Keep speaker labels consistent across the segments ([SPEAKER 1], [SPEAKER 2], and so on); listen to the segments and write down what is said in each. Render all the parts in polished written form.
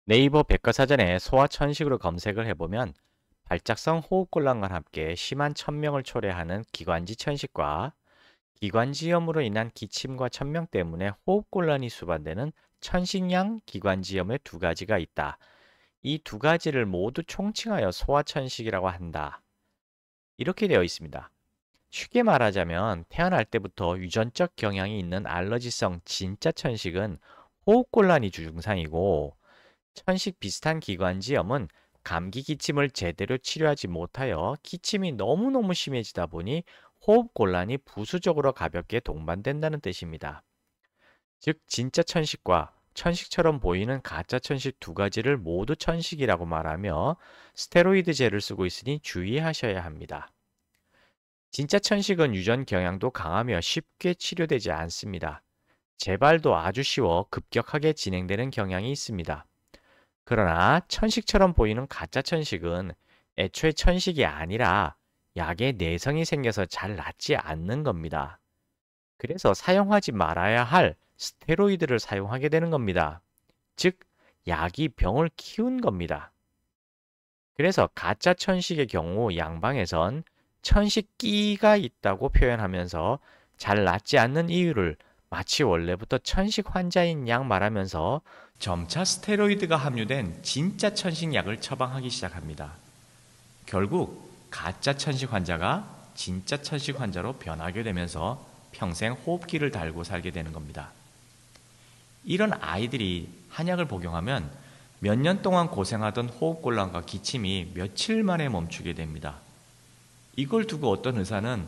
[SPEAKER 1] 네이버 백과사전에 소아천식으로 검색을 해보면 발작성 호흡곤란과 함께 심한 천명을 초래하는 기관지 천식과 기관지염으로 인한 기침과 천명 때문에 호흡곤란이 수반되는 천식양 기관지염의 두 가지가 있다. 이 두 가지를 모두 총칭하여 소아천식이라고 한다. 이렇게 되어 있습니다. 쉽게 말하자면 태어날 때부터 유전적 경향이 있는 알러지성 진짜 천식은 호흡곤란이 주증상이고, 천식 비슷한 기관지염은 감기 기침을 제대로 치료하지 못하여 기침이 너무너무 심해지다 보니 호흡곤란이 부수적으로 가볍게 동반된다는 뜻입니다. 즉 진짜 천식과 천식처럼 보이는 가짜 천식 두 가지를 모두 천식이라고 말하며 스테로이드제를 쓰고 있으니 주의하셔야 합니다. 진짜 천식은 유전 경향도 강하며 쉽게 치료되지 않습니다. 재발도 아주 쉬워 급격하게 진행되는 경향이 있습니다. 그러나 천식처럼 보이는 가짜 천식은 애초에 천식이 아니라 약에 내성이 생겨서 잘 낫지 않는 겁니다. 그래서 사용하지 말아야 할 스테로이드를 사용하게 되는 겁니다. 즉, 약이 병을 키운 겁니다. 그래서 가짜 천식의 경우 양방에선 천식기가 있다고 표현하면서 잘 낫지 않는 이유를 마치 원래부터 천식 환자인 양 말하면서 점차 스테로이드가 함유된 진짜 천식 약을 처방하기 시작합니다. 결국 가짜 천식 환자가 진짜 천식 환자로 변하게 되면서 평생 호흡기를 달고 살게 되는 겁니다. 이런 아이들이 한약을 복용하면 몇 년 동안 고생하던 호흡곤란과 기침이 며칠 만에 멈추게 됩니다. 이걸 두고 어떤 의사는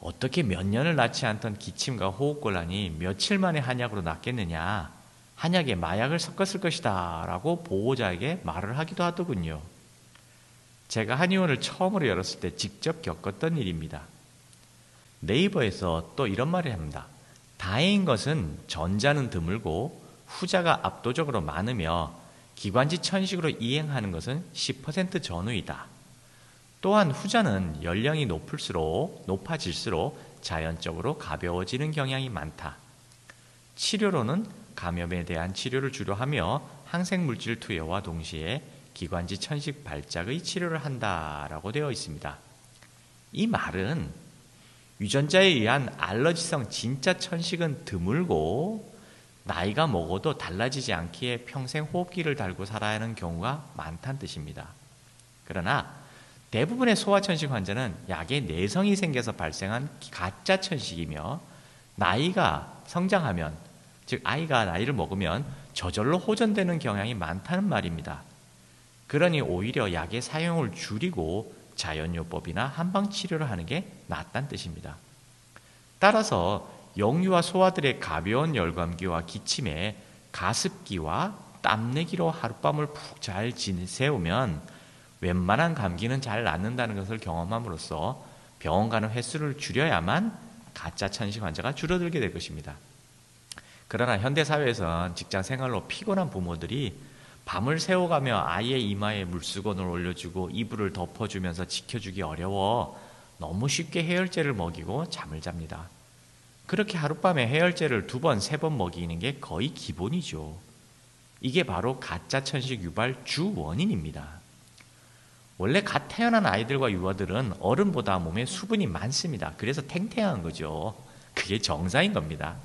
[SPEAKER 1] 어떻게 몇 년을 낫지 않던 기침과 호흡곤란이 며칠 만에 한약으로 낫겠느냐, 한약에 마약을 섞었을 것이다 라고 보호자에게 말을 하기도 하더군요. 제가 한의원을 처음으로 열었을 때 직접 겪었던 일입니다. 네이버에서 또 이런 말을 합니다. 다행인 것은 전자는 드물고 후자가 압도적으로 많으며 기관지 천식으로 이행하는 것은 10% 전후이다. 또한 후자는 연령이 높아질수록 자연적으로 가벼워지는 경향이 많다. 치료로는 감염에 대한 치료를 주로 하며 항생물질 투여와 동시에 기관지 천식 발작의 치료를 한다라고 되어 있습니다. 이 말은 유전자에 의한 알러지성 진짜 천식은 드물고 나이가 먹어도 달라지지 않기에 평생 호흡기를 달고 살아야 하는 경우가 많다는 뜻입니다. 그러나 대부분의 소아천식 환자는 약에 내성이 생겨서 발생한 가짜 천식이며 나이가 성장하면, 즉 아이가 나이를 먹으면 저절로 호전되는 경향이 많다는 말입니다. 그러니 오히려 약의 사용을 줄이고 자연요법이나 한방치료를 하는 게 낫다는 뜻입니다. 따라서 영유아 소아들의 가벼운 열감기와 기침에 가습기와 땀내기로 하룻밤을 푹 잘 지새우면 웬만한 감기는 잘 낫는다는 것을 경험함으로써 병원 가는 횟수를 줄여야만 가짜 천식 환자가 줄어들게 될 것입니다. 그러나 현대사회에선 직장 생활로 피곤한 부모들이 밤을 새워가며 아이의 이마에 물수건을 올려주고 이불을 덮어주면서 지켜주기 어려워 너무 쉽게 해열제를 먹이고 잠을 잡니다. 그렇게 하룻밤에 해열제를 2번, 3번 먹이는 게 거의 기본이죠. 이게 바로 가짜 천식 유발 주 원인입니다. 원래 갓 태어난 아이들과 유아들은 어른보다 몸에 수분이 많습니다. 그래서 탱탱한 거죠. 그게 정상인 겁니다.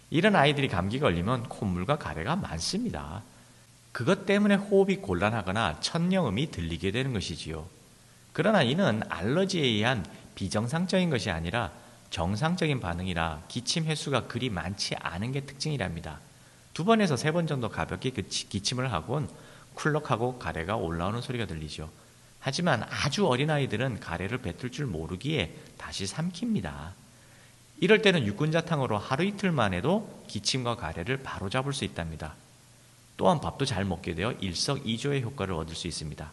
[SPEAKER 1] 이런 아이들이 감기 걸리면 콧물과 가래가 많습니다. 그것 때문에 호흡이 곤란하거나 천명음이 들리게 되는 것이지요. 그러나 이는 알러지에 의한 비정상적인 것이 아니라 정상적인 반응이라 기침 횟수가 그리 많지 않은 게 특징이랍니다. 2번에서 3번 정도 가볍게 기침을 하곤 쿨럭하고 가래가 올라오는 소리가 들리죠. 하지만 아주 어린 아이들은 가래를 뱉을 줄 모르기에 다시 삼킵니다. 이럴 때는 육군자탕으로 하루 이틀만 해도 기침과 가래를 바로잡을 수 있답니다. 또한 밥도 잘 먹게 되어 일석이조의 효과를 얻을 수 있습니다.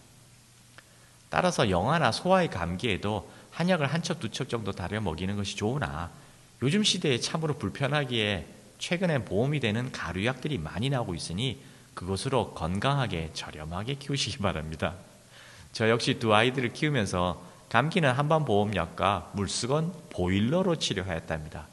[SPEAKER 1] 따라서 영아나 소아의 감기에도 한약을 한 첩, 2첩 정도 달여 먹이는 것이 좋으나 요즘 시대에 참으로 불편하기에 최근엔 보험이 되는 가루약들이 많이 나오고 있으니 그것으로 건강하게 저렴하게 키우시기 바랍니다. 저 역시 2 아이들을 키우면서 감기는 한방보험약과 물수건 보일러로 치료하였답니다.